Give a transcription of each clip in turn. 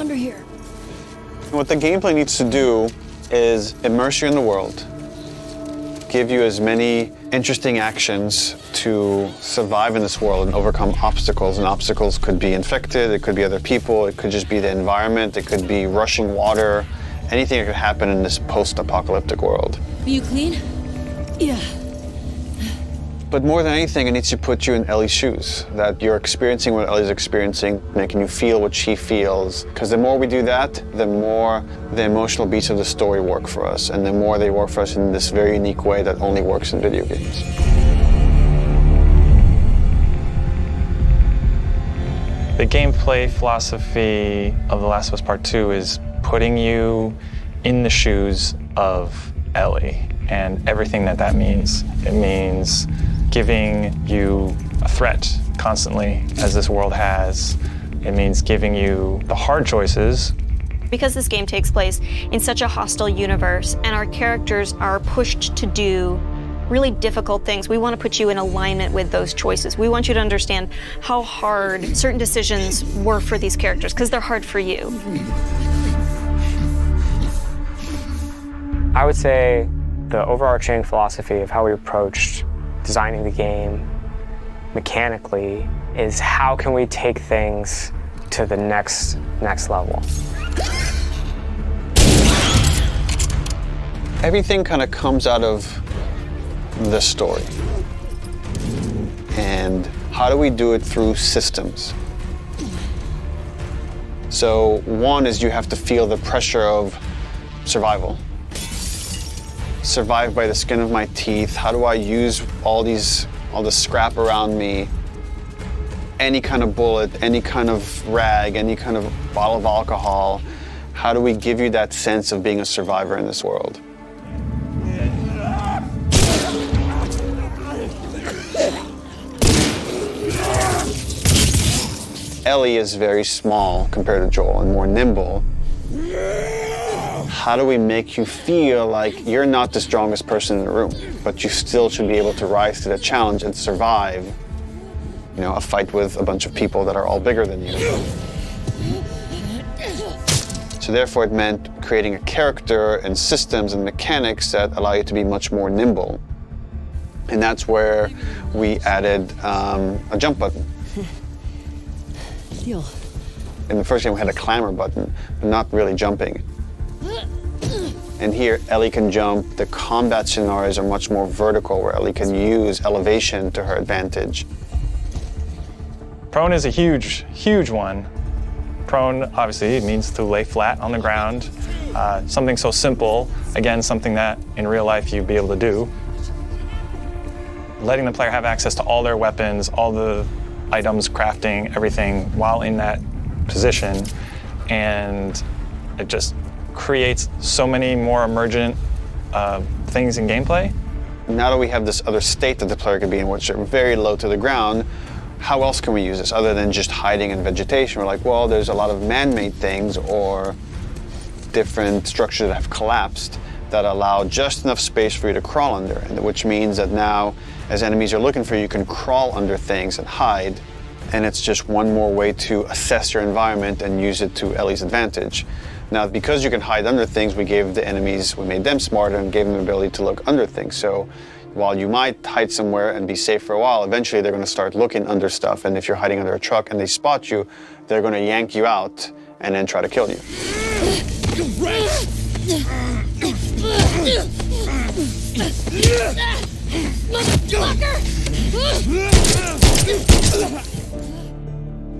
under here. What the gameplay needs to do is immerse you in the world, give you as many interesting actions to survive in this world and overcome obstacles. And obstacles could be infected, it could be other people, it could just be the environment, it could be rushing water, anything that could happen in this post-apocalyptic world. Are you clean? Yeah. But more than anything, it needs to put you in Ellie's shoes, that you're experiencing what Ellie's experiencing, making you feel what she feels. Because the more we do that, the more the emotional beats of the story work for us, and the more they work for us in this very unique way that only works in video games. The gameplay philosophy of The Last of Us Part 2 is putting you in the shoes of Ellie and everything that that means. It means giving you a threat constantly, as this world has. It means giving you the hard choices. Because this game takes place in such a hostile universe and our characters are pushed to do really difficult things, we want to put you in alignment with those choices. We want you to understand how hard certain decisions were for these characters, because they're hard for you. I would say the overarching philosophy of how we approached designing the game mechanically is how can we take things to the next level. Everything kind of comes out of the story. And how do we do it through systems? So one is you have to feel the pressure of survival. Survive by the skin of my teeth. How do I use all the scrap around me? Any kind of bullet, any kind of rag, any kind of bottle of alcohol. How do we give you that sense of being a survivor in this world? Ellie is very small compared to Joel and more nimble. How do we make you feel like you're not the strongest person in the room, but you still should be able to rise to the challenge and survive, you know, a fight with a bunch of people that are all bigger than you? So therefore it meant creating a character and systems and mechanics that allow you to be much more nimble. And that's where we added a jump button. Deal. In the first game we had a clamber button, but not really jumping. And here, Ellie can jump. The combat scenarios are much more vertical, where Ellie can use elevation to her advantage. Prone is a huge, huge one. Prone, obviously, it means to lay flat on the ground. Something so simple, again, something that in real life you'd be able to do. Letting the player have access to all their weapons, all the items, crafting, everything while in that position. And it just creates so many more emergent things in gameplay. Now that we have this other state that the player could be in, which are very low to the ground, how else can we use this other than just hiding in vegetation? We're like, well, there's a lot of man-made things or different structures that have collapsed that allow just enough space for you to crawl under, and which means that now, as enemies are looking for you, you can crawl under things and hide, and it's just one more way to assess your environment and use it to Ellie's advantage. Now, because you can hide under things, we made them smarter and gave them the ability to look under things. So while you might hide somewhere and be safe for a while, eventually they're going to start looking under stuff, and if you're hiding under a truck and they spot you, they're going to yank you out and then try to kill you.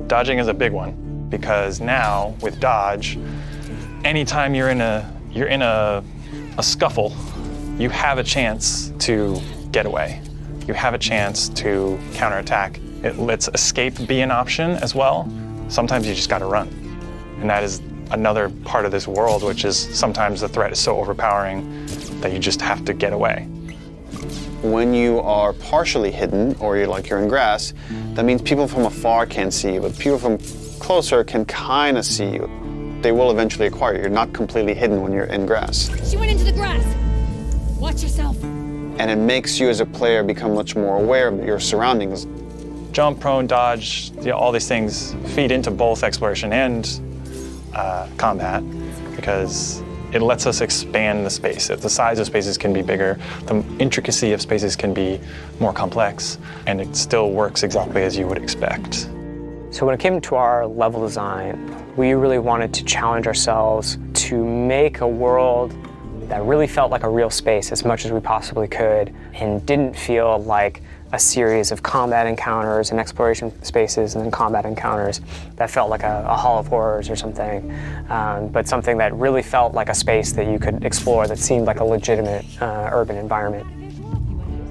Dodging is a big one, because now with dodge, anytime you're in a scuffle, you have a chance to get away. You have a chance to counterattack. It lets escape be an option as well. Sometimes you just gotta run. And that is another part of this world, which is sometimes the threat is so overpowering that you just have to get away. When you are partially hidden, or you're in grass, that means people from afar can't see you, but people from closer can kind of see you. They will eventually acquire you. You're not completely hidden when you're in grass. She went into the grass. Watch yourself. And it makes you as a player become much more aware of your surroundings. Jump, prone, dodge, all these things feed into both exploration and combat because it lets us expand the space. The size of spaces can be bigger, the intricacy of spaces can be more complex, and it still works exactly as you would expect. So when it came to our level design, we really wanted to challenge ourselves to make a world that really felt like a real space as much as we possibly could and didn't feel like a series of combat encounters and exploration spaces and then combat encounters that felt like a hall of horrors or something, but something that really felt like a space that you could explore that seemed like a legitimate urban environment.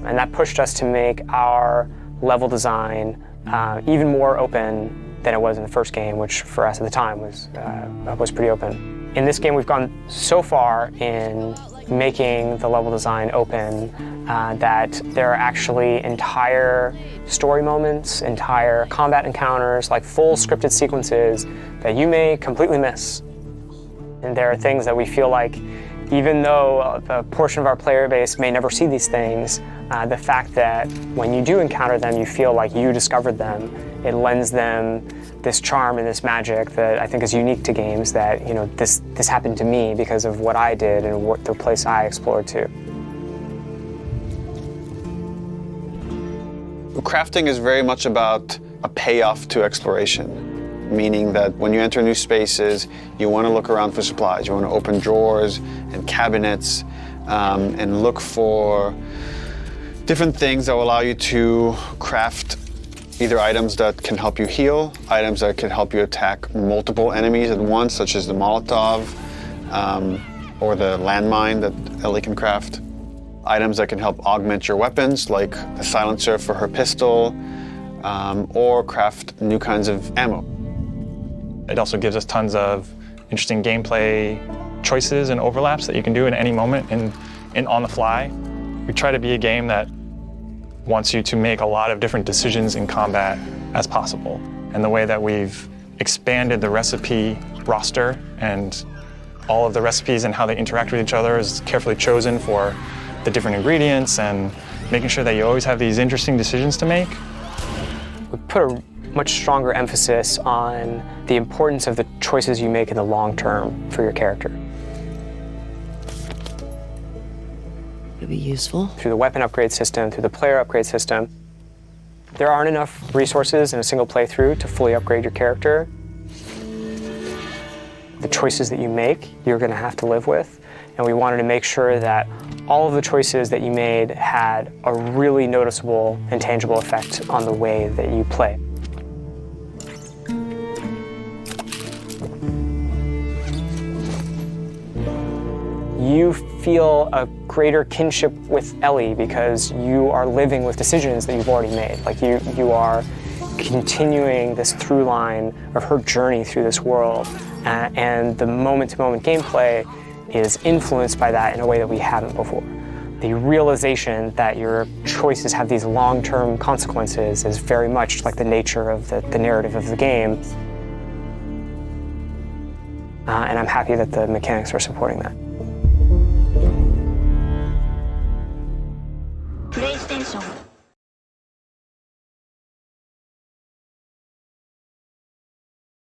And that pushed us to make our level design even more open than it was in the first game, which for us at the time was pretty open. In this game, we've gone so far in making the level design open that there are actually entire story moments, entire combat encounters, like full scripted sequences that you may completely miss. And there are things that we feel like, even though a portion of our player base may never see these things, the fact that when you do encounter them, you feel like you discovered them. It lends them this charm and this magic that I think is unique to games, that, you know, this happened to me because of what I did and what the place I explored to. Crafting is very much about a payoff to exploration, meaning that when you enter new spaces, you want to look around for supplies. You want to open drawers and cabinets and look for different things that will allow you to craft either items that can help you heal, items that can help you attack multiple enemies at once, such as the Molotov or the landmine that Ellie can craft. Items that can help augment your weapons, like the silencer for her pistol, or craft new kinds of ammo. It also gives us tons of interesting gameplay choices and overlaps that you can do at any moment and on the fly. We try to be a game that wants you to make a lot of different decisions in combat as possible. And the way that we've expanded the recipe roster and all of the recipes and how they interact with each other is carefully chosen for the different ingredients and making sure that you always have these interesting decisions to make. We put a much stronger emphasis on the importance of the choices you make in the long term for your character. It'll be useful. Through the weapon upgrade system, through the player upgrade system, there aren't enough resources in a single playthrough to fully upgrade your character. The choices that you make, you're going to have to live with, and we wanted to make sure that all of the choices that you made had a really noticeable and tangible effect on the way that you play. You feel a greater kinship with Ellie because you are living with decisions that you've already made. Like you are continuing this through line of her journey through this world, and the moment-to-moment gameplay is influenced by that in a way that we haven't before. The realization that your choices have these long-term consequences is very much like the nature of the narrative of the game. And I'm happy that the mechanics are supporting that. PlayStation